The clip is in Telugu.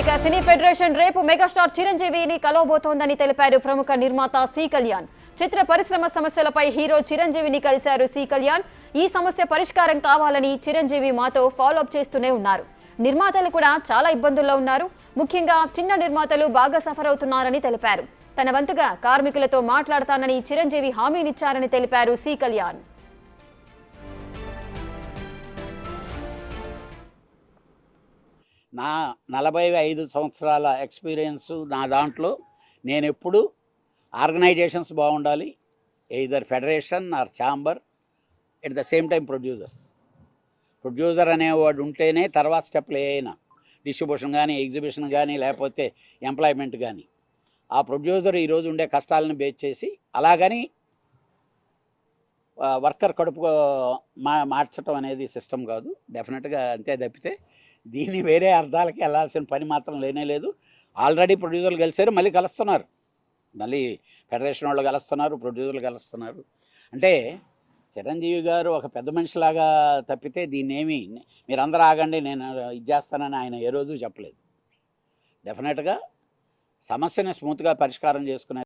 ఇక సినీ ఫెడరేషన్ రేపు మెగాస్టార్ చిరంజీవిని కలవబోతోందని తెలిపారు ప్రముఖ నిర్మాత సి కళ్యాణ్. చిత్ర పరిశ్రమ సమస్యలపై హీరో చిరంజీవిని కలిశారు సి కళ్యాణ్. ఈ సమస్య పరిష్కారం కావాలని చిరంజీవి మాతో ఫాలోఅప్ చేస్తూనే ఉన్నారు. నిర్మాతలు కూడా చాలా ఇబ్బందుల్లో ఉన్నారు. ముఖ్యంగా చిన్న నిర్మాతలు బాగా సఫర్ అవుతున్నారని తెలిపారు. తన వంతుగా కార్మికులతో మాట్లాడతానని చిరంజీవి హామీనిచ్చారని తెలిపారు సి కళ్యాణ్. నా 45 సంవత్సరాల ఎక్స్పీరియన్స్ నా దాంట్లో నేను ఎప్పుడు ఆర్గనైజేషన్స్ బాగుండాలి, either federation or chamber, at the same time producer అనేవాడు ఉంటేనే తర్వాత స్టెప్లు ఏమైనా డిస్ట్రిబ్యూషన్ కానీ, ఎగ్జిబిషన్ కానీ, లేకపోతే ఎంప్లాయ్మెంట్ కానీ. ఆ ప్రొడ్యూసర్ ఈరోజు ఉండే కష్టాలను బేస్ చేసి అలాగని వర్కర్ కడుపు మార్చడం అనేది సిస్టమ్ కాదు. డెఫినెట్గా అంతే తప్పితే దీన్ని వేరే అర్థాలకి వెళ్ళాల్సిన పని మాత్రం లేనే లేదు. ఆల్రెడీ ప్రొడ్యూసర్లు కలిసారు, మళ్ళీ కలుస్తున్నారు, మళ్ళీ ఫెడరేషన్ వాళ్ళు కలుస్తున్నారు, ప్రొడ్యూసర్లు కలుస్తున్నారు. అంటే చిరంజీవి గారు ఒక పెద్ద మనిషిలాగా తప్పితే దీన్నేమి మీరందరూ ఆగండి నేను ఇది చేస్తానని ఆయన ఏ రోజు చెప్పలేదు. డెఫినెట్గా సమస్యని స్మూత్గా పరిష్కారం చేసుకునే